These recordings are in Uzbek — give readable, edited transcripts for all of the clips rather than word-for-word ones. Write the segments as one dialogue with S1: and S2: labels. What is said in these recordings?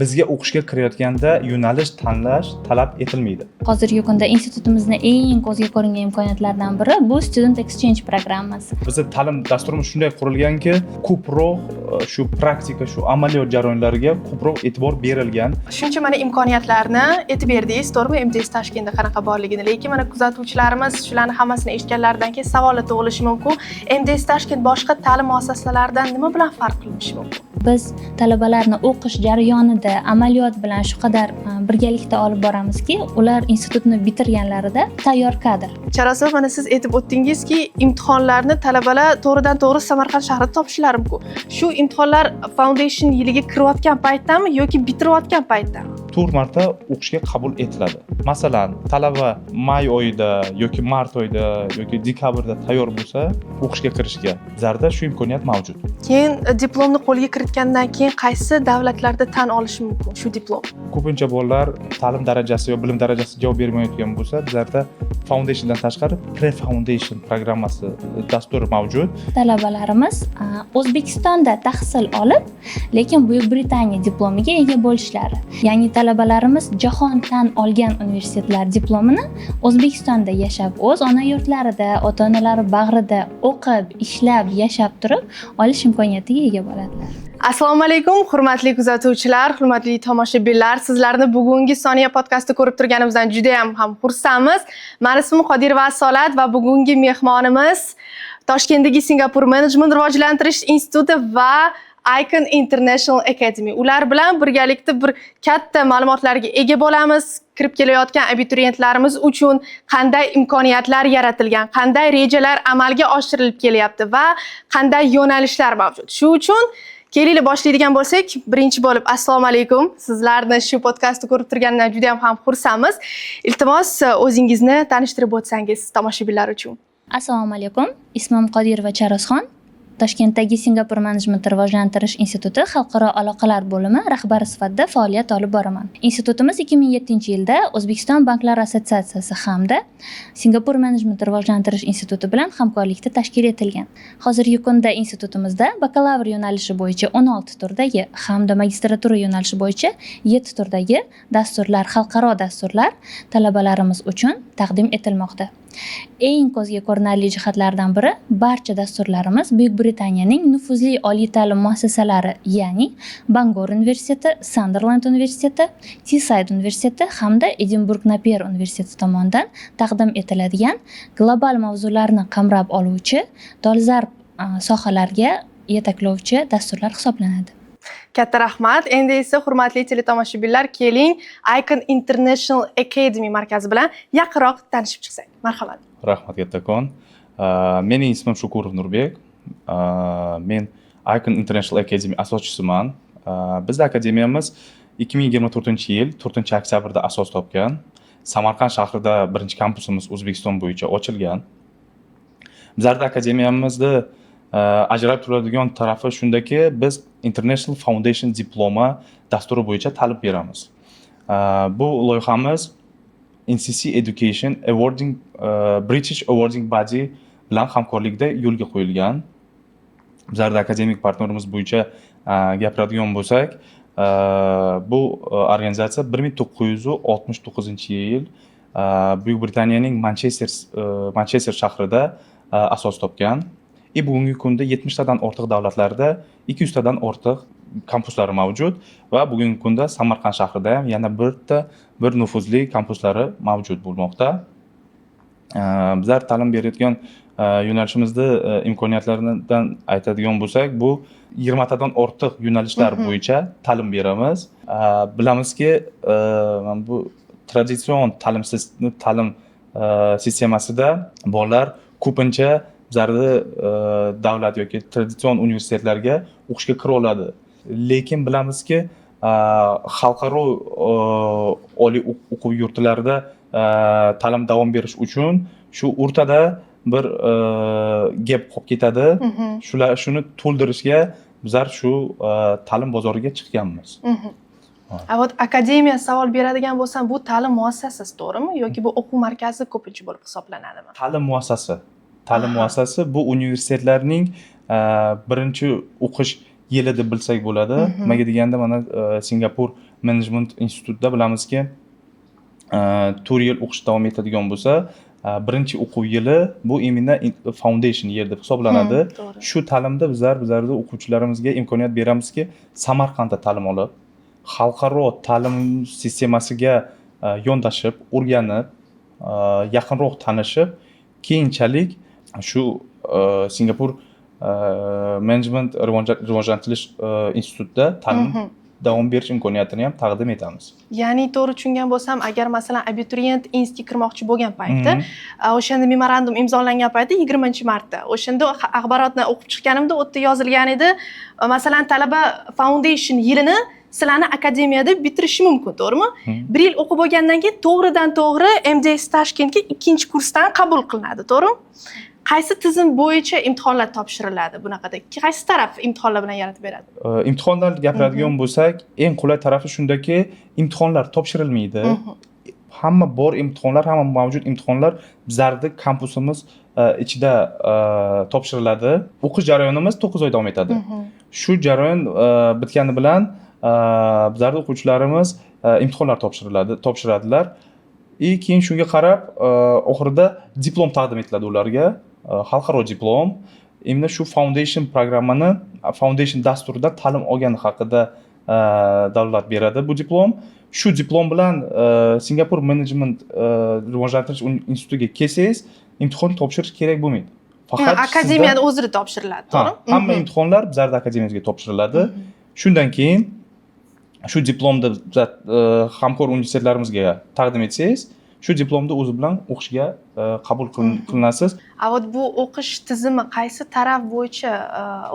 S1: bizga o'qishga kirayotganda yo'nalish tanlash talab etilmaydi.
S2: Hozirgi kunda institutimizning eng ko'zga ko'ringan imkoniyatlaridan biri bu Student Exchange programmasi.
S1: Bizning ta'lim dasturimiz shunday qurilganki, ko'proq shu praktika, shu amaliyot jarayonlariga ko'proq e'tibor berilgan.
S3: Shuncha mana imkoniyatlarni aytib berdingiz, to'g'rimi? MTS Toshkentda qanaqa borligini. Lekin mana kuzatuvchilarimiz shularni hammasini eshitganlaridan keyin savol tug'ilishi mumkin. MTS Toshkent boshqa ta'lim muassasalaridan nima bilan farq qilinishi mumkin?
S2: Biz talabalarni o'qish jarayonida amaliyot bilan shu qadar birgalikda olib boramizki, ular institutni bitirganlarida tayyor kadr.
S3: Charosov, mana siz aytib o'tdingizki, imtihonlarni talabalar to'g'ridan-to'g'ri Samarqand shahrida topishlari mumkin. Shu imtihonlar foundation yiliga kirayotgan paytdami yoki bitirayotgan paytdami?
S1: 4 marta o'qishga qabul etiladi. Masalan, talaba may oyida yoki mart oyida yoki dekabrda tayyor bo'lsa, o'qishga kirishga zarda shu imkoniyat mavjud.
S3: Keyin diplomni qo'lga kiritgandan keyin qaysi davlatlarda tan olish mumkin shu diplom?
S1: Ko'pincha bolalar ta'lim darajasi yoki bilim darajasi javob bermayotgan bo'lsa, bizlarda foundationdan tashqari pre-foundation programmasi dasturi mavjud.
S2: Talabalarimiz O'zbekistonda tahsil olib, lekin Buyuk Britaniya diplomiga ega bo'lishlari. Ya'ni talabalarimiz jahon tan olgan universitetlar diplomini O'zbekistonda yashab, o'z ona yurtlarida, ota-onalari bag'rida o'qib, ishlab, yashab turib olish imkoniyatiga ega bo'ladilar.
S3: Assalomu alaykum, hurmatli kuzatuvchilar, hurmatli tomoshabinlar. Sizlarni bugungi Soniya podkastida ko'rib turganimizdan juda ham xursandmiz. Meni ismim Qodirova Asolat va bugungi mehmonimiz Toshkentdagi Singapur Management rivojlantirish instituti va Icon International Academy. Ular bilan birgalikda bir katta ma'lumotlarga ega bo'lamiz. Kirib kelayotgan abituriyentlarimiz uchun qanday imkoniyatlar yaratilgan, qanday rejalar amalga oshirilib kelyapti va qanday yo'nalishlar mavjud. Shu uchun kelinglar boshlaydigan bo'lsak, birinchi bo'lib assalomu alaykum. Sizlarni shu podkastni ko'rib turganimdan juda ham xursandmiz. Iltimos o'zingizni tanishtirib o'tsangiz tomoshabinlar uchun.
S2: Assalomu alaykum. Ismim Qodirova Charosxon. Toshkentdagi Singapur Management rivojlantirish instituti xalqaro aloqalar bo'limi rahbari sifatida faoliyat olib boraman. Institutimiz 2007-yilda O'zbekiston banklar assotsiatsiyasi hamda Singapur Management rivojlantirish instituti bilan hamkorlikda tashkil etilgan. Hozirgi kunda institutimizda bakalavr yo'nalishi bo'yicha 16 turdagi hamda magistratura yo'nalishi bo'yicha 7 turdagi dasturlar, xalqaro dasturlar talabalarimiz uchun taqdim etilmoqda. Eng ko'zga ko'rinarli jihatlardan biri barcha dasturlarimiz Buyuk Britaniyaning nufuzli oliy ta'lim muassasalari, ya'ni Bangor universiteti, Sunderland universiteti, Teesside universiteti hamda Edinburgh Napier universiteti tomonidan taqdim etiladigan global mavzularni qamrab oluvchi dolzarb sohalarga yetaklovchi dasturlar hisoblanadi.
S3: Katta rahmat. Endi esa hurmatli teletomoshabinlar, keling Icon International Academy markazi bilan yaqinroq tanishib chiqsak. Marhamat.
S1: Rahmat kattakon. Mening ismim Shukurov Nurbek. Men Icon International Academy asoschisiman. Bizning akademiyamiz 2024-yil 4-oktyabrda asos topgan. Samarqand shahrida birinchi kampusimiz O'zbekiston bo'yicha ochilgan. Bizning akademiyamizda ajralib turadigan tarafi shundaki, biz International Foundation diploma dasturi bo'yicha ta'lim beramiz. Bu loyihamiz NCC Education Awarding British Awarding Body bilan hamkorlikda yo'lga qo'yilgan. Bizning akademik partnerimiz bo'yicha gapiradigan bo'lsak, bu organizatsiya 1969-yil Buyuk Britaniyaning Manchester shahrida asos topgan. Bugungi kunda 70 tadan ortiq davlatlarda 200 tadan ortiq kampuslari mavjud va bugungi kunda Samarqand shahrida ham yana bir nufuzli kampuslari mavjud bo'lmoqda. Bizlar ta'lim berayotgan yo'nalishimizda imkoniyatlaridan aytadigan bo'lsak, bu 20 tadan ortiq yo'nalishlar bo'yicha ta'lim beramiz. Bilamizki, bu traditsion ta'lim sistemasida bolalar ko'pincha bizlarda davlat yoki traditsion universitetlarga o'qishga kira oladi. Lekin bilamizki, xalqaro oliy o'quv yurtlarida ta'lim davom berish uchun shu o'rtada bir gap qolib ketadi. Shuni to'ldirishga bizlar shu ta'lim bozoriga chiqqanmiz.
S3: Avot akademiya savol beradigan bo'lsam, bu ta'lim muassasasi, to'g'rimi? Yoki bu o'quv markazi ko'pincha bo'lib hisoblanadimi?
S1: Ta'lim muassasasi bu universitetlarning birinchi o'qish yili deb bilsak bo'ladi. Nimaga deganda mana Singapur Management institutida bilamizki, 4 yil o'qish davom etadigan bo'lsa, birinchi o'quv yili bu imенно foundation yer deb hisoblanadi.
S3: To'g'ri.
S1: Shu ta'limda bizlarda o'quvchilarimizga imkoniyat beramizki, Samarqandda ta'lim olib, xalqaro ta'lim sistemasiga yondashib, o'rganib, yaqinroq tanishib, keyinchalik shu Singapur Management rivojlantirish institutida ta'lim davom berish imkoniyatini ham taqdim etamiz.
S3: Ya'ni to'g'ri tushungan bo'lsam, agar masalan abituriyent institutga kirmoqchi bo'lgan paytda, o'shanda memorandum imzolangan paytda 20-martda, o'shanda axborotni o'qib chiqqanimda u yerda yozilgan edi, masalan talaba foundation yilini sizlarni akademiyada bitirishi mumkin, to'g'rimi? 1 yil o'qib bo'lgandan keyin to'g'ridan-to'g'ri MDS Tashkentga 2-kursdan qabul qilinadi, to'g'rimi? Qaysi tizim bo'yicha imtihonlar topshiriladi bunaqada? Qaysi taraf imtihonlar bilan yaratib beradi?
S1: Imtihonlar gapiradigan bo'lsak, eng qulay tarafi shundaki, imtihonlar topshirilmaydi. Hamma bor imtihonlar, hamma mavjud imtihonlar bizning kampusimiz ichida topshiriladi. O'qish jarayonimiz 9 oy davom etadi. Shu jarayon bitgani bilan bizning o'quvchilarimiz imtihonlar topshiradilar. Keyin shunga qarab, oxirida diplom taqdim etiladi ularga, xalqaro diplom. Endi shu foundation programmani, foundation dasturida ta'lim olgani haqida davlat beradi bu diplom. Shu diplom bilan Singapur Management rivojlantirish institutiga kelsangiz, imtihon topshirish kerak bo'lmaydi.
S3: Faqat akademiyada o'zida topshiriladi, to'g'rimi?
S1: Hamma imtihonlar bizning akademiyamizga topshiriladi. Shundan keyin shu diplomni hamkor universitetlarimizga taqdim etsangiz, shu diplomni o'zi bilan o'qishga qabul qilinasiz.
S3: Bu o'qish tizimi qaysi taraf bo'yicha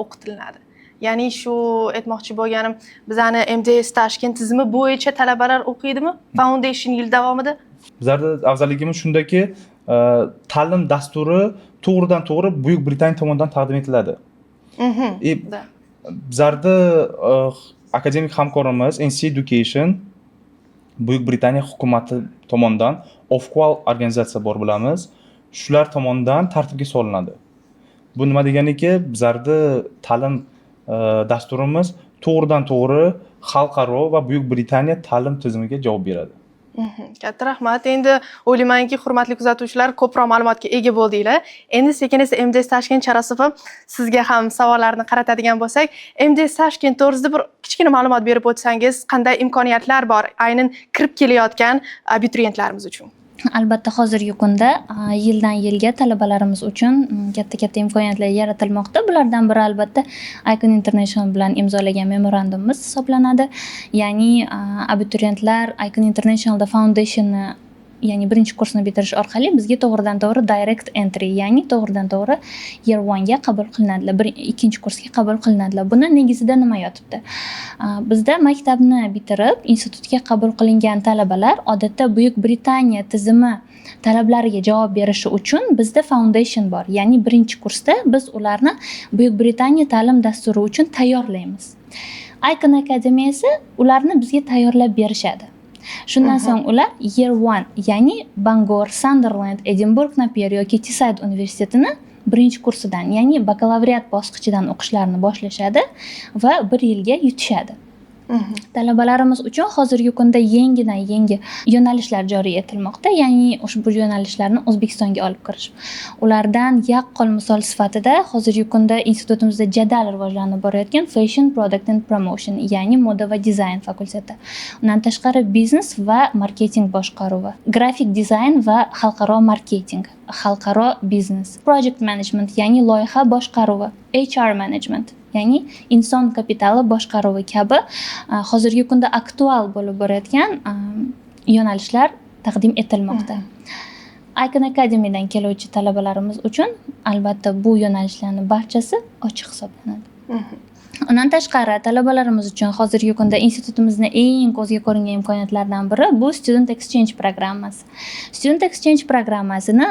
S3: o'qitiladi? Ya'ni shu aytmoqchi bo'lganim, bizani MDS Tashkent tizimi bo'yicha talabalar o'qiydimi? Foundation yil davomida?
S1: Bizning afzalligimiz shundaki, ta'lim dasturi to'g'ridan-to'g'ri Buyuk Britaniya tomonidan taqdim etiladi. Bizning akademik hamkorimiz NC Education Buyuk Britaniya hukumati tomonidan Ofqual organizatsiya bor bilamiz. Shular tomonidan tartibga solinadi. Bu nima deganiki, bizning ta'lim dasturimiz to'g'ridan-to'g'ri xalqaro va Buyuk Britaniya ta'lim tizimiga javob beradi.
S3: Katta rahmat. Endi o'ylaymanki, hurmatli kuzatuvchilar, ko'proq ma'lumotga ega bo'ldinglar. Endi sekin-asta MDS Tashkent Charasova sizga ham savollarni qaratadigan bo'lsak, MDS Tashkent to'g'risida bir kichkina ma'lumot berib o'tsangiz, qanday imkoniyatlar bor aynan kirib kelayotgan abituriyentlarimiz uchun?
S2: Albatta, hozirgi kunda yildan yilga talabalarimiz uchun katta imkoniyatlar yaratilmoqda. Bulardan biri albatta Icon International bilan imzolagan memorandumimiz hisoblanadi. Ya'ni abituriyentlar Icon Internationalda foundationni, ya'ni birinchi kursni bitirish orqali bizga to'g'ridan-to'g'ri direct entry, ya'ni to'g'ridan-to'g'ri year 1 ga qabul qilinadilar, ikkinchi kursga qabul qilinadilar. Buni negizida nima yotibdi? Bizda maktabni bitirib institutga qabul qilingan talabalar odatda Buyuk Britaniya tizimi talablariga javob berishi uchun bizda foundation bor. Ya'ni birinchi kursda biz ularni Buyuk Britaniya ta'lim dasturi uchun tayyorlaymiz. Icon Akademiyasi ularni bizga tayyorlab berishadi. Shundan so'ng ular year 1, ya'ni Bangor, Sunderland, Edinburgh, Napier yoki Teesside universitetini birinchi kursidan, ya'ni bakalavriat bosqichidan o'qishlarini boshlashadi va 1 yilga yutishadi. Talabalarimiz uchun hozirgi kunda yangi yo'nalishlar joriy etilmoqda, ya'ni ushbu yo'nalishlarni O'zbekistonga olib kirish. Ulardan yaqqol misol sifatida hozirgi kunda institutimizda jadal rivojlanib borayotgan Fashion, Product and Promotion, ya'ni moda va dizayn fakulteti. Undan tashqari biznes va marketing boshqaruvi, grafik dizayn va xalqaro marketing, xalqaro biznes, project management, ya'ni loyiha boshqaruvi, HR management, ya'ni inson kapitali boshqaruvi kabi hozirgi kunda aktual bo'lib borayotgan yo'nalishlar taqdim etilmoqda. Icon Academy'dan keluvchi talabalarimiz uchun albatta bu yo'nalishlarning barchasi ochiq hisoblanadi. Undan tashqari talabalarimiz uchun hozirgi kunda institutimizning eng ko'zga ko'ringan imkoniyatlardan biri bu Student Exchange programmasi. Student Exchange programmasini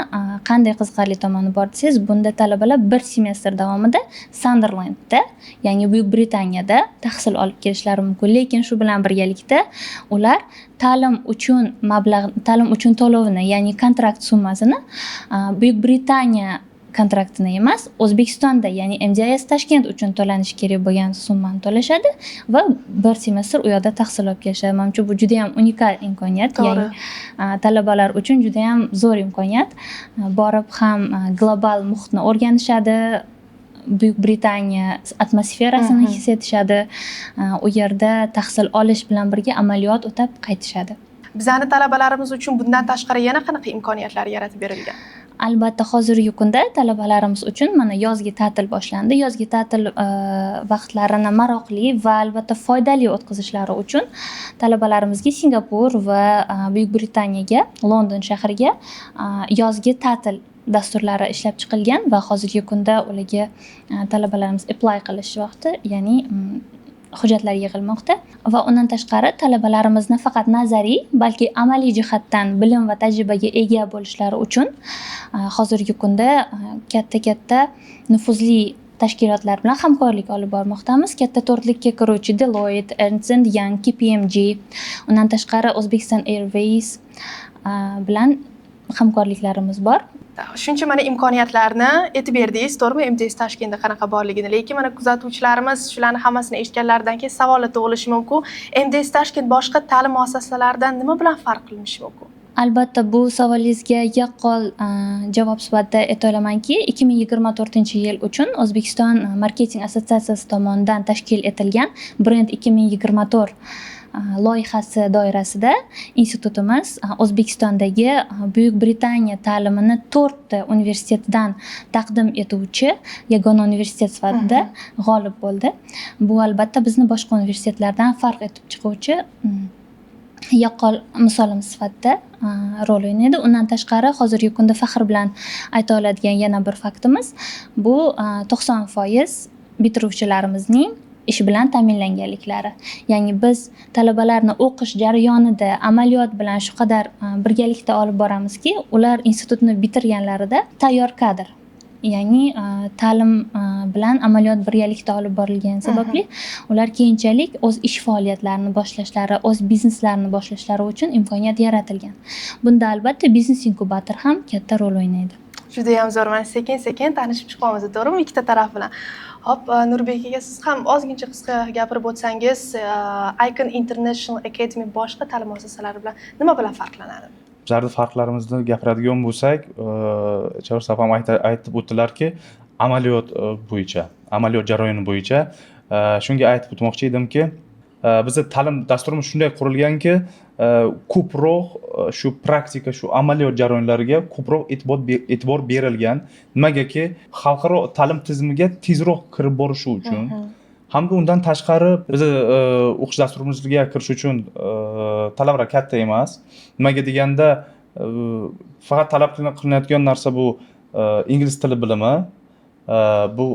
S2: qanday qiziqarli tomoni bor desangiz, bunda talabalar 1 semestr davomida Sunderlandda, ya'ni Buyuk Britaniyada tahsil olib kelishlari mumkin. Lekin shu bilan birgalikda ular ta'lim uchun to'lovini, ya'ni kontrakt summasini Buyuk Britaniya kontraktini emas, O'zbekistonda, ya'ni MDIS Tashkent uchun to'lanishi kerak bo'lgan summani to'lashadi va bir semestr u yoqda tahsil olib kelishadi. Menimcha bu juda ham unikal imkoniyat,
S3: To'g'ri.
S2: ya'ni talabalar uchun juda ham zo'r imkoniyat. Borib ham global muhitni o'rganishadi, Buyuk Britaniya atmosferasini his etishadi. U yerda tahsil olish bilan birga amaliyot o'tab qaytishadi.
S3: Bizani talabalarimiz uchun bundan tashqari yana qanaqa imkoniyatlar yaratib berilgan?
S2: Albatta hozirgi kunda talabalarimiz uchun mana yozgi ta'til boshlandi. Yozgi ta'til vaqtlarini maroqli va albatta foydali o'tkazishlari uchun talabalarimizga Singapur va Buyuk Britaniyaga, London shahriga yozgi ta'til dasturlari ishlab chiqilgan va hozirgi kunda ularga talabalarimiz apply qilish vaqti, ya'ni hujjatlar yig'ilmoqda va undan tashqari talabalarimiz nafaqat nazariy, balki amaliy jihatdan bilim va tajribaga ega bo'lishlari uchun hozirgi kunda katta nufuzli tashkilotlar bilan hamkorlik olib bormoqdamiz. Katta to'rtlikka kiruvchi Deloitte, Ernst & Young, KPMG, undan tashqari Uzbekistan Airways bilan hamkorliklarimiz bor.
S3: Shuncha mana imkoniyatlarni aytib berdingiz, to'g'rimi? MDIS Toshkentda qanaqa borligini. Lekin mana kuzatuvchilarimiz shularni hammasini eshitganlaridan keyin savollar tug'ilishi mumkin. MDIS Toshkent boshqa ta'lim muassasalaridan nima bilan farq qilinishi mumkin?
S2: Albatta bu savolingizga yaqqol javob sifatida ayta olamanki, 2024-yil uchun O'zbekiston marketing assotsiatsiyasi tomonidan tashkil etilgan Brand 2024 loyihasi doirasida institutimiz O'zbekistondagi Buyuk Britaniya ta'limini 4 ta universitetdan taqdim etuvchi yagona universitet sifatida g'olib bo'ldi. Bu albatta bizni boshqa universitetlardan farq etib chiquvchi yaqqol misolimiz sifatida rol o'ynaydi. Undan tashqari hozirgi kunda faxr bilan ayta oladigan yana bir faktimiz bu 90% bitiruvchilarimizning ish bilan ta'minlanganliklari. Ya'ni biz talabalarni o'qish jarayonida amaliyot bilan shu qadar birgalikda olib boramizki, ular institutni bitirganlarida tayyor kadr, ya'ni ta'lim bilan amaliyot birgalikda olib borilgani sababli ular keyinchalik o'z ish faoliyatlarini boshlashlari, o'z bizneslarini boshlashlari uchun imkoniyat yaratilgan. Bunda albatta biznes inkubator ham katta rol o'ynaydi.
S3: Juda ham zo'r. Mana sekin-sekin tanishib chiqamiz, to'g'rimi? Ikkita taraf bilan. Hop, Nurbek aka, siz ham ozgincha qisqa gapirib o'tsangiz, Icon International Academy boshqa ta'lim muassasalari bilan nima bilan farqlanadi?
S1: Bizlarni farqlarimizni gapiradigan bo'lsak, Charos opam aytib o'tdilarki, amaliyot bo'yicha, amaliyot jarayoni bo'yicha shunga aytib o'tmoqchi edimki, bizning ta'lim dasturimiz shunday qurilganki, ko'proq shu praktika, shu amaliyot jarayonlariga ko'proq e'tibor berilgan. Nimagaki, xalqaro ta'lim tizimiga tezroq kirib borishi uchun hamda undan tashqari biz o'qish dasturimizga kirish uchun talablar katta emas. Nimaga deganda, faqat talab qilinayotgan narsa bu ingliz tili bilimi, bu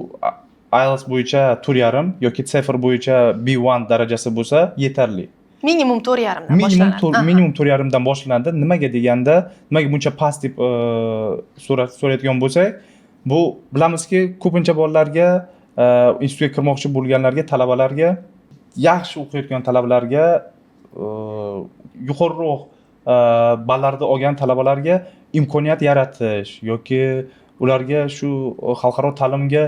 S1: IELTS bo'yicha 4.5 yoki TOEFL bo'yicha B1 darajasi bo'lsa yetarli.
S3: Minimum 4.5 dan boshlanadi.
S1: Minimum 4.5 dan boshlanadi. Nimaga deganda, nimaga buncha past deb so'rayotgan bo'lsak, bu bilamizki, ko'pincha bolalarga, institutga kirmoqchi bo'lganlarga, talabalarga, yaxshi o'qiyotgan talabalarga, yuqoriroq ballarda olgan talabalarga imkoniyat yaratish yoki ularga shu xalqaro ta'limga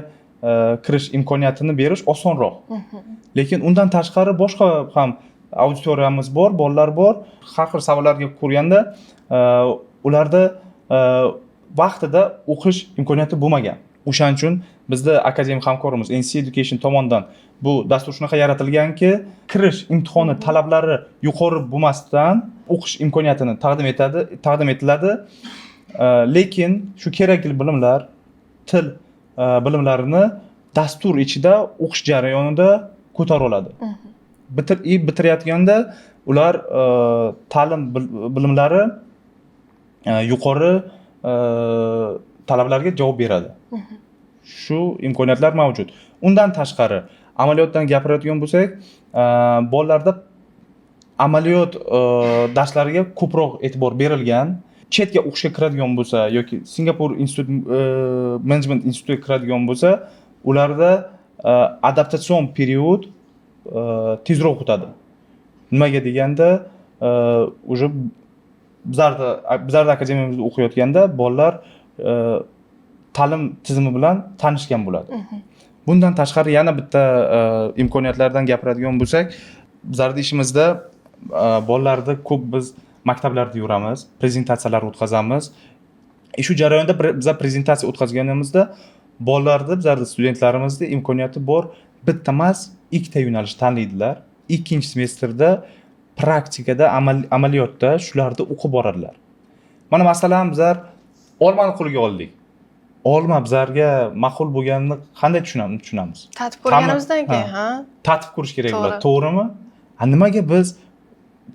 S1: kirish imkoniyatini berish osonroq. Lekin undan tashqari boshqa ham auditoriyamiz bor, bolalar bor. Har xil savollarga ko'rganda ularda vaqtida o'qish imkoniyati bo'lmagan. O'shaning uchun bizda akademik hamkorimiz NC Education tomonidan bu dastur shunaqa yaratilganki, kirish imtihoni talablari yuqori bo'lmasdan o'qish imkoniyatini taqdim etiladi. Lekin shu kerakli bilimlar, til bilimlarini dastur ichida o'qish jarayonida ko'tarib oladi. Bitirayotganda ular ta'lim bilimlari yuqori talablarga javob beradi. Shu imkoniyatlar mavjud. Undan tashqari, amaliyotdan gapiradigan bo'lsak, bolalarda amaliyot darslariga ko'proq e'tibor berilgan. Chetga o'qishga kiradigan bo'lsa yoki Singapur Management institutiga kiradigan bo'lsa, ularda adaptatsion period tezroq o'tadi. Nimaga deganda, bizlarda akademiyamizda o'qiyotganda bolalar ta'lim tizimi bilan tanishgan bo'ladi. Bundan tashqari yana bitta imkoniyatlardan gapiradigan bo'lsak, bizning ishimizda bolalarni ko'p biz maktablarda yuramiz, prezentatsiyalar o'tkazamiz. Shu jarayonda biz prezentatsiya o'tkazganimizda bolalarda, bizning studentlarimizda imkoniyati bor, bitta emas, ikkita yo'nalish tanlaydilar. Ikkinchi semestrda praktikada, amaliyotda shularni o'qib boradilar. Mana masalan, bizlar olmani qo'lga oldik. Olma bizlarga ma'qul bo'lganini qanday tushunamiz?
S3: Tatib ko'rganimizdan keyin, ha?
S1: Tatib ko'rish kerak bo'ladi, to'g'rimi? Nimaga biz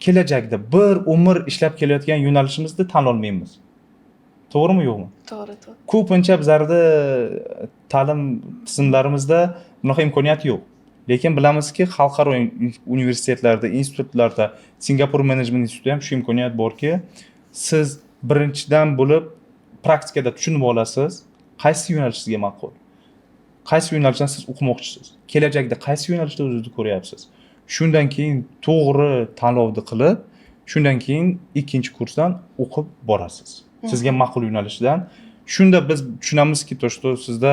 S1: kelajakda bir umr ishlab kelayotgan yo'nalishimizni tanlay olmaymiz? To'g'rimi, yo'qmi?
S3: To'g'ri.
S1: Ko'pincha bizlarda ta'lim tizimlarimizda bunaqa imkoniyat yo'q. Lekin bilamizki, xalqaro universitetlarda, institutlarda, Singapur Management institutida ham shu imkoniyat borki, siz birinchidan bo'lib praktikada tushunib olasiz, qaysi yo'nalish sizga ma'qul. Qaysi yo'nalishdan siz o'qimoqchisiz? Kelajakda qaysi yo'nalishda o'zingizni ko'ryapsiz? Shundan keyin to'g'ri tanlovni qilib, shundan keyin ikkinchi kursdan o'qib borasiz. Sizga ma'qul yo'nalishdan. Shunda biz tushunamizki, to'shto sizda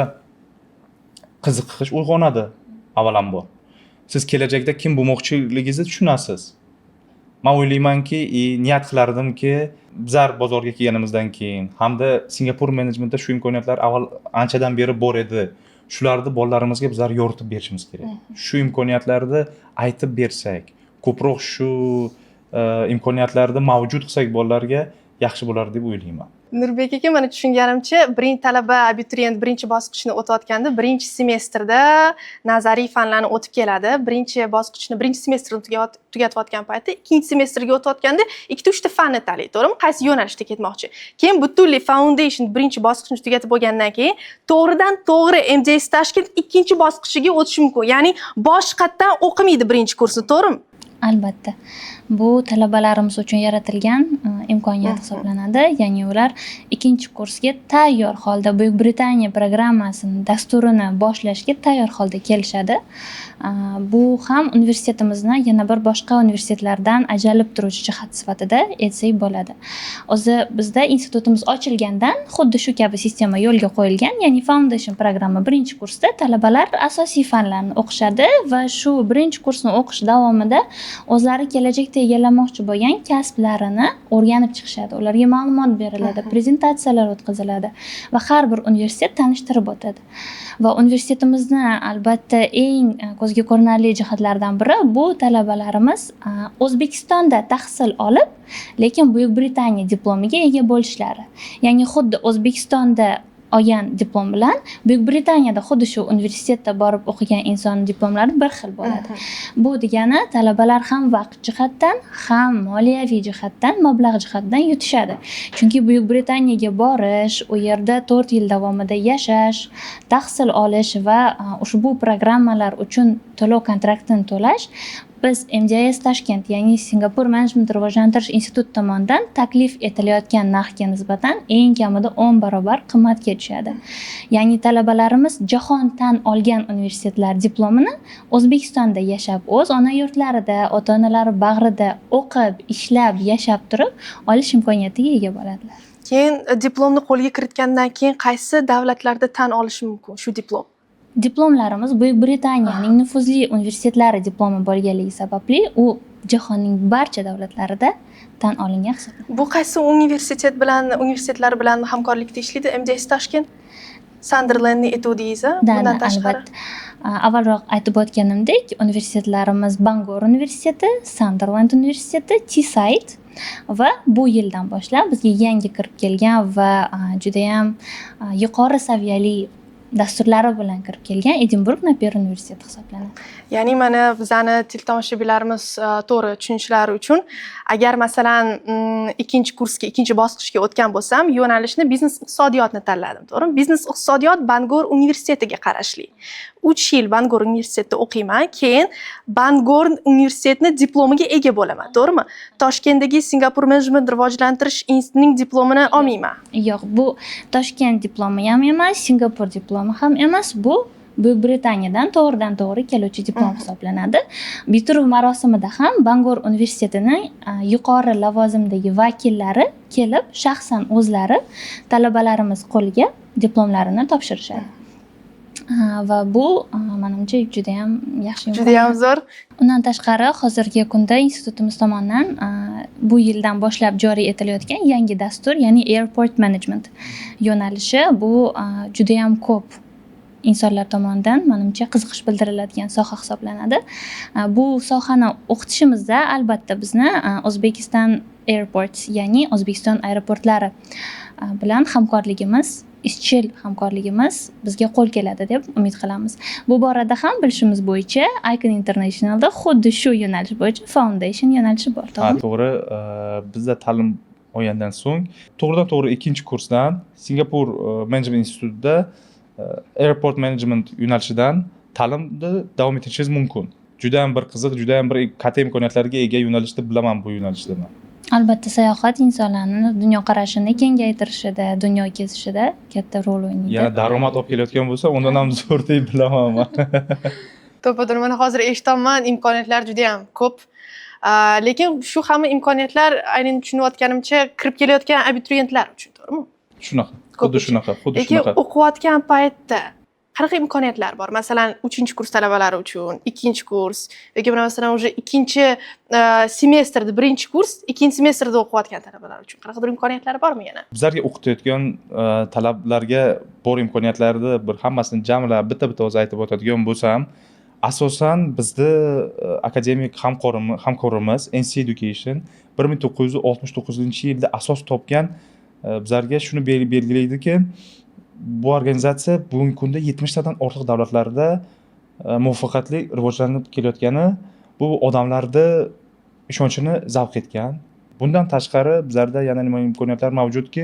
S1: qiziqish uyg'onadi avvalambor. Siz kelajakda kim bo'lmoqchiligingizni tushunasiz. Men o'ylaymanki, niyat qilardimki, bizlar bozorga kelganimizdan keyin hamda Singapur menejmentda shu imkoniyatlar avval anchadan beri bor edi. Shularni bolalarimizga bizlar yoritib berishimiz kerak. Shu imkoniyatlarni aytib bersak, ko'proq shu imkoniyatlarni mavjud qilsak bolalarga yaxshi bo'lar deb o'ylayman.
S3: Nurbek aka, men tushunganimcha, birinchi talaba abituriyent birinchi bosqichni o'tayotganda, birinchi semestrda nazariy fanlarni o'tib keladi. Birinchi bosqichni birinchi semestrni tugatayotgan paytda, ikkinchi semestrga o'tayotganda 2-3 ta fanni tanlaydi, to'g'rimi? Qaysi yo'nalishda ketmoqchi. Keyin butunlay foundation birinchi bosqichni tugatib bo'lgandan keyin to'g'ridan to'g'ri MJS Tashkent ikkinchi bosqichiga o'tishi mumkin. Ya'ni boshqatdan o'qimaydi birinchi kursni, to'g'rimi?
S2: Albatta. Bu talabalarimiz uchun yaratilgan imkoniyat hisoblanadi. Ya'ni ular ikkinchi kursga tayyor holda Buyuk Britaniya programmasini, dasturini boshlashga tayyor holda kelishadi. Bu ham universitetimizni yana bir boshqa universitetlardan ajralib turuvchi jihat sifatida aytsak bo'ladi. O'zi bizda institutimiz ochilgandan xuddi shu kabi sistema yo'lga qo'yilgan. Ya'ni foundation programma birinchi kursda talabalar asosiy fanlarni o'qishadi va shu birinchi kursni o'qish davomida o'zlari kelajakda egallamoqchi bo'lgan kasblarini o'rganib chiqishadi. Ularga ma'lumot beriladi, prezentatsiyalar o'tkaziladi va har bir universitet tanishtirib o'tadi. Va universitetimizni albatta eng ko'zga ko'rinarli jihatlaridan biri bu talabalarimiz O'zbekistonda tahsil olib, lekin Buyuk Britaniya diplomiga ega bo'lishlari. Ya'ni xuddi O'zbekistonda olgan diplom bilan Buyuk Britaniyada xuddi shu universitetda borib o'qigan inson diplomlari bir xil bo'ladi. Bu degani talabalar ham vaqt jihatdan, ham moliyaviy jihatdan, mablag' jihatdan yutishadi. Chunki Buyuk Britaniyaga borish, u yerda 4 yil davomida yashash, tahsil olish va ushbu programmalar uchun to'lov kontraktini to'lash biz MJS Tashkent, ya'ni Singapur Management rivojlantirish instituti tomonidan taklif etilayotgan narxga nisbatan eng kamida 10 barobar qimmatga tushadi. Ya'ni talabalarimiz jahon tan olgan universitetlar diplomini O'zbekistonda yashab, o'z ona yurtlarida, ota-onalari bag'rida o'qib, ishlab, yashab turib olish imkoniyatiga ega bo'ladilar.
S3: Keyin diplomni qo'lga kiritgandan keyin qaysi davlatlarda tan olish mumkin shu diplom?
S2: Diplomlarimiz Buyuk Britaniyaning nufuzli universitetlari diplomi bo'lganligi sababli u jahonning barcha davlatlarida tan olingan hisoblanadi.
S3: Bu qaysi universitetlar bilan hamkorlikda ishlaydi? MJS Tashkent, Sunderlandni etudingiz, bundan tashqari.
S2: Avvalroq aytib o'tganimdek, universitetlarimiz Bangor universiteti, Sunderland universiteti, Teesside va bu yildan boshlab bizga yangi kirib kelgan va juda ham yuqori saviyali dasturlari bilan kirib kelgan Edinburgh Napier universiteti hisoblanadi.
S3: Ya'ni mana bizani tomoshabinlarimiz to'g'ri tushunishlari uchun, agar masalan ikkinchi kursga, ikkinchi bosqichga o'tgan bo'lsam, yo'nalishni biznes iqtisodiyotni tanladim, to'g'rimi? Biznes iqtisodiyot Bangor universitetiga qarashli. 3 yil Bangor universitetida o'qiyman, keyin Bangor universitetini diplomiga ega bo'laman, to'g'rimi? Toshkentdagi Singapur Management rivojlantirish institutining diplomini olmayman.
S2: Yo'q, bu Toshkent diplomi ham emas, Singapur diplomi ham emas, bu Buyuk Britaniyadan to'g'ridan-to'g'ri keluvchi diplom hisoblanadi. Bitiruv marosimida ham Bangor universitetining yuqori lavozimdagi vakillari kelib, shaxsan o'zlari talabalarimiz qo'liga diplomlarini topshirishadi. Va bu menimcha juda ham yaxshi imkoniyat.
S3: Juda ham zo'r.
S2: Undan tashqari, hozirgi kunda institutimiz tomonidan bu yildan boshlab joriy etilayotgan yangi dastur, ya'ni Airport Management yo'nalishi, bu juda ham ko'p insonlar tomonidan menimcha qiziqish bildiriladigan soha hisoblanadi. Bu sohani o'qitishimizda albatta bizni O'zbekiston Airports, ya'ni O'zbekiston aeroportlari bilan hamkorligimiz, izchil hamkorligimiz bizga qo'l keladi deb umid qilamiz. Bu borada ham bilishimiz bo'yicha Icon Internationalda xuddi shu yo'nalish bo'yicha Foundation yo'nalishi bor.
S1: To'g'ri, bizda ta'lim olgandan so'ng to'g'ridan-to'g'ri ikkinchi kursdan Singapur Management institutida Airport Management yo'nalishidan ta'limni davom ettirishingiz mumkin. Juda ham bir qiziq, juda ham bir katta imkoniyatlarga ega yo'nalish deb bilaman bu yo'nalishni.
S2: Albatta, sayohat insonlarni dunyoqarashini kengaytirishida, dunyo kezishida katta rol o'ynaydi.
S1: Yana daromad olib kelayotgan bo'lsa, undan ham zo'r deb bilaman men.
S3: To'ppa-to'g'ri, mana hozir eshityapman, imkoniyatlar juda ham ko'p. Lekin shu hamma imkoniyatlar aynan tushunayotganimcha kirib kelayotgan abituriyentlar uchun, to'g'rimi?
S1: Shunaqa. Xuddi shunaqa.
S3: Lekin o'qiyotgan paytda qanaqa imkoniyatlar bor? Masalan, 3-kurs talabalari uchun, 2-kurs yoki masalan уже ikkinchi semestrda, 1-kurs, 2-semestrda o'qiyotgan talabalar uchun qanaqadir imkoniyatlar bormi yana?
S1: Bizlarga o'qitayotgan talablarga bor imkoniyatlarni bir hammasini jamlab bitta-bitta o'zi aytib o'tadigan bo'lsam, asosan bizda akademik hamkorimiz NC Education 1969-yilda asos topgan bizlarga shuni belgilaydiki, bu organizatsiya bugungi kunda 70 tadan ortiq davlatlarda muvaffaqiyatli rivojlanib kelayotgani bu odamlarni ishonchini zavq etgan. Bundan tashqari bizlarda yana nima imkoniyatlar mavjudki,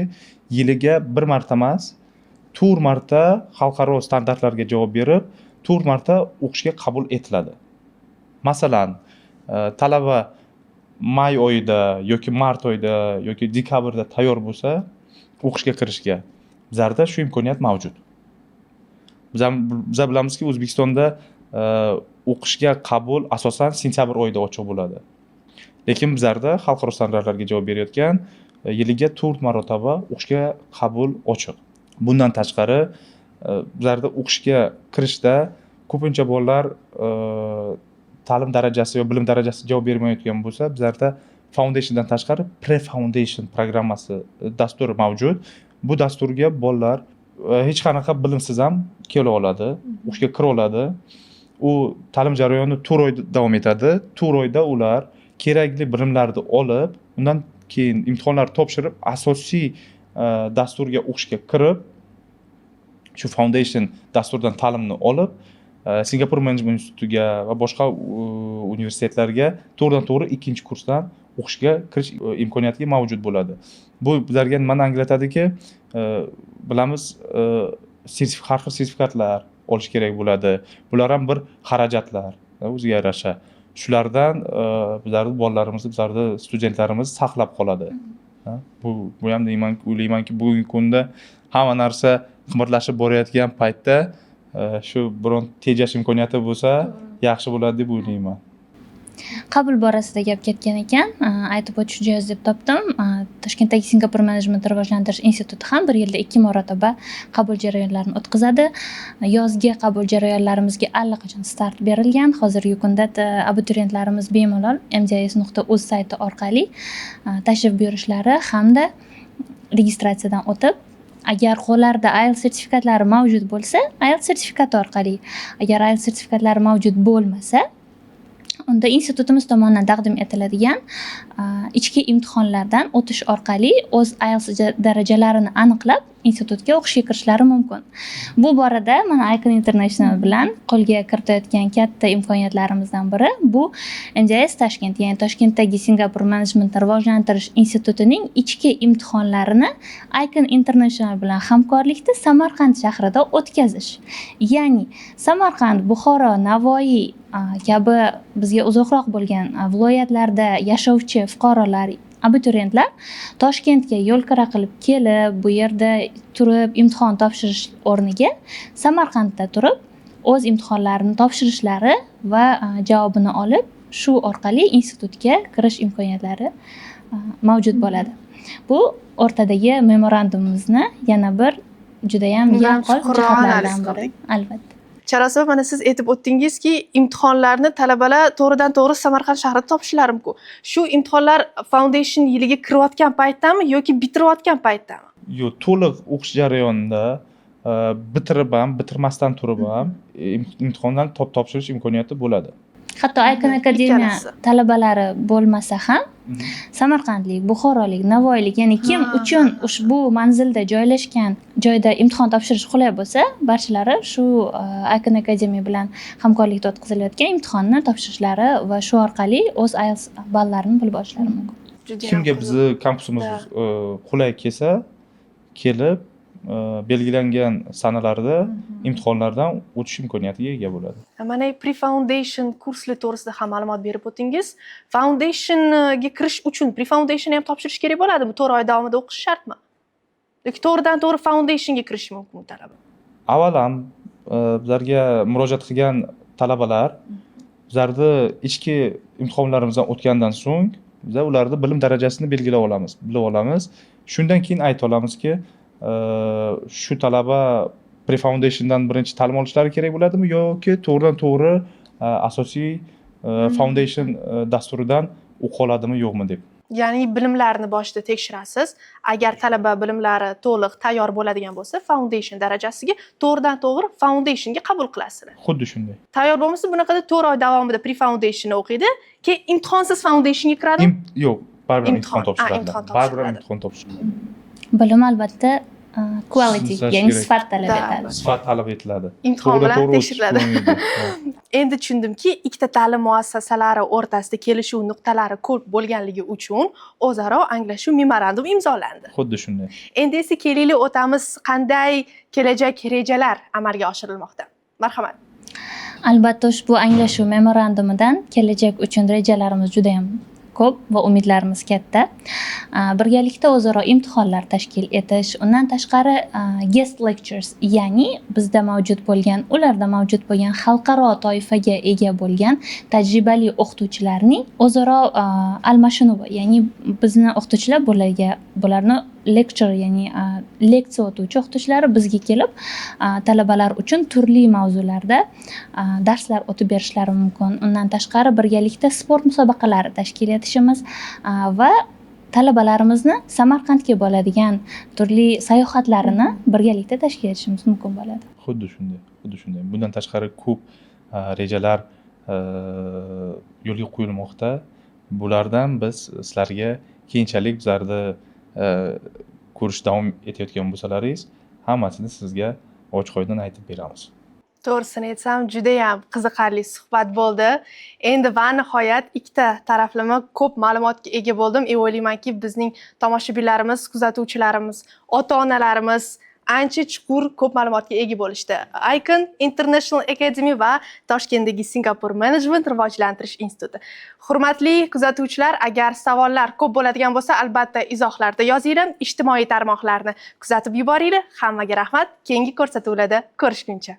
S1: yiliga bir marta emas, 4 marta xalqaro standartlarga javob berib, 4 marta o'qishga qabul etiladi. Masalan, talaba may oyida yoki mart oyida yoki dekabrda tayyor bo'lsa, o'qishga kirishga bizlarda shu imkoniyat mavjud. Biz bilamizki, O'zbekistonda o'qishga qabul asosan sentyabr oyida ochiq bo'ladi. Lekin bizlarda xalqaro standartlarga javob berayotgan yiliga 4 marotaba o'qishga qabul ochiq. Bundan tashqari, bizlarda o'qishga kirishda ko'pincha bolalar ta'lim darajasi va bilim darajasi javob bermayotgan bo'lsa, bizlarda Foundationdan tashqari Pre-Foundation programmasi dasturi mavjud. Bu dasturga bolalar hech qanaqa bilimsiz ham kela oladi, o'qishga kira oladi. U ta'lim jarayoni 4 oy davom etadi. 4 oyda ular kerakli bilimlarni olib, undan keyin imtihonlar topshirib, asosiy dasturga o'qishga kirib, shu Foundation dasturidan ta'limni olib, Singapur Management institutiga va boshqa universitetlarga to'g'ridan-to'g'ri 2-kursdan o'qishga kirish imkoniyati mavjud bo'ladi. Bu bizlarga nimani anglatadiki, bilamiz, har xil sertifikatlar olish kerak bo'ladi. Bular ham bir xarajatlar, o'ziga yarasha. Shulardan bizlarning bolalarimiz, bizlarning studentlarimiz saqlab qoladi. Bu ham o'ylaymanki, bugungi kunda hamma narsa qimmatlashib borayotgan paytda shu biron tejash imkoniyati bo'lsa, yaxshi bo'ladi deb o'ylayman.
S2: Qabul borasida gap ketgan ekan, aytib o'tish joiz deb topdim. Toshkentdagi Singapur Management rivojlantirish instituti ham bir yilda 2 marotaba qabul jarayonlarini o'tkazadi. Yozgi qabul jarayonlarimizga allaqachon start berilgan. Hozirgi kunda abituriyentlarimiz bemalol mds.uz sayti orqali tashrif buyurishlari hamda registratsiyadan o'tib, agar qo'llarida IELTS sertifikatlari mavjud bo'lsa, IELTS sertifikati orqali, agar IELTS sertifikatlari mavjud bo'lmasa, unda institutimiz tomonidan taqdim etiladigan ichki imtihonlardan o'tish orqali o'z IELTS darajalarini aniqlab institutga o'qishga kirishlari mumkin. Bu borada mana Icon International bilan qo'lga kiritayotgan katta imkoniyatlarimizdan biri bu MDS Tashkent, ya'ni Toshkentdagi Singapur Management rivojlantirish institutining ichki imtihonlarini Icon International bilan hamkorlikda Samarqand shahrida o'tkazish. Ya'ni Samarqand, Buxoro, Navoiy kabi bizga uzoqroq bo'lgan viloyatlarda yashovchi fuqarolar, abituriyentlar Toshkentga yo'l kira qilib kelib, bu yerda turib imtihon topshirish o'rniga Samarqandda turib o'z imtihonlarini topshirishlari va javobini olib shu orqali institutga kirish imkoniyatlari mavjud bo'ladi. Bu o'rtadagi memorandumimizni yana bir judayam yaqqol jihatlardan biri, albatta.
S3: Charos ova, mana siz aytib o'tdingizki, imtihonlarni talabalar to'g'ridan-to'g'ri Samarqand shahrida topishlari mumkin. Shu imtihonlar foundation yiliga kirayotgan paytdami yoki bitirayotgan paytdami?
S1: Yo'q, to'liq o'qish jarayonida bitirib ham, bitirmasdan turib ham imtihondan topshirish imkoniyati bo'ladi.
S2: Hatto Icon Akademiya talabalari bo'lmasa ham samarqandlik, buxorolik, navoiylik, ya'ni kim uchun ushbu manzilda joylashgan joyda imtihon topshirish qulay bo'lsa, barchalari shu Icon Akademiya bilan hamkorlikda o'tkazilayotgan imtihonni topshirishlari va shu orqali o'z IELTS ballarini bilib olishlari mumkin.
S1: Kimga bizni kampusimiz qulay kelsa, kelib belgilangan sanalarda imtihonlardan o'tish imkoniyatiga ega bo'ladi.
S3: Mana pre-foundation kurslar to'g'risida ham ma'lumot berib o'tdingiz. Foundationga kirish uchun pre-foundation ham topshirish kerak bo'ladimi? 4 oy davomida o'qish shartmi? Yoki to'g'ridan-to'g'ri foundationga kirish mumkinmi talaba?
S1: Avvalam bizlarga murojaat qilgan talabalar bizlarni ichki imtihonlarimizdan o'tgandan so'ng biz ularning bilim darajasini belgilab olamiz, bilib olamiz. Shundan keyin ayta olamizki, shu talaba pre-foundationdan birinchi ta'lim olishlari kerak bo'ladimi yoki to'g'ridan-to'g'ri asosiy foundation dasturidan o'qiy oladimi yo'qmi deb.
S3: Ya'ni bilimlarni boshida tekshirasiz. Agar talaba bilimlari to'liq tayyor bo'ladigan bo'lsa, foundation darajasiga to'g'ridan-to'g'ri foundationga qabul qilasizlar.
S1: Xuddi shunday.
S3: Tayyor bo'lmasa, bunaqada 4 oy davomida pre-foundation o'qiydi, keyin imtihonsiz foundationga kiradimi?
S1: Yo'q, baribir imtihon topshiradi. Baribir imtihon topshiradi.
S2: Bilim albatta quality, ya'ni sifat talab etadi.
S1: Sifat talab etiladi.
S3: Imtihon bilan tekshiriladi. Endi tushundimki, ikkita ta'lim muassasalari o'rtasida kelishuv nuqtalari ko'p bo'lganligi uchun o'zaro anglashuv memorandum imzolandi.
S1: Xuddi shunday.
S3: Endi esa kelaylik o'tamiz, qanday kelajak rejalar amalga oshirilmoqda. Marhamat.
S2: Albatta ushbu anglashuv memorandumidan kelajak uchun rejalarimiz juda ham ko'p va umidlarimiz katta. Birgalikda o'zaro imtihonlar tashkil etish, undan tashqari guest lectures, ya'ni bizda mavjud bo'lgan, ularda mavjud bo'lgan xalqaro toifaga ega bo'lgan tajribali o'qituvchilarning o'zaro almashinuvi, ya'ni bizni o'qituvchilar bularni lecture, ya'ni leksiya o'tuvchi o'qituvchilari bizga kelib talabalar uchun turli mavzularda darslar o'tib berishlari mumkin. Undan tashqari birgalikda sport musobaqalari tashkil etishimiz va talabalarimizni Samarqandga bo'ladigan turli sayohatlarini birgalikda tashkil etishimiz mumkin bo'ladi.
S1: Xuddi shunday, xuddi shunday. Bundan tashqari ko'p rejalar yo'lga qo'yilmoqda. Bulardan biz sizlarga keyinchalik bizlarni ko'rish davom etayotgan bo'lsalaringiz, hammasini sizga ochiq-oydin aytib beramiz.
S3: To'g'risini aytsam, juda ham qiziqarli suhbat bo'ldi. Endi va nihoyat ikkita taraflama ko'p ma'lumotga ega bo'ldim. O'ylaymanki, bizning tomoshabinlarimiz, kuzatuvchilarimiz, ota-onalarimiz ancha chuqur ko'p ma'lumotga ega bo'lishdi. Icon International Academy va Toshkentdagi Singapore Management rivojlantirish instituti. Hurmatli kuzatuvchilar, agar savollar ko'p bo'ladigan bo'lsa, albatta izohlarda yozinglar, ijtimoiy tarmoqlarni kuzatib yuboringlar. Hammaga rahmat. Keyingi ko'rsatuvlarda ko'rishguncha.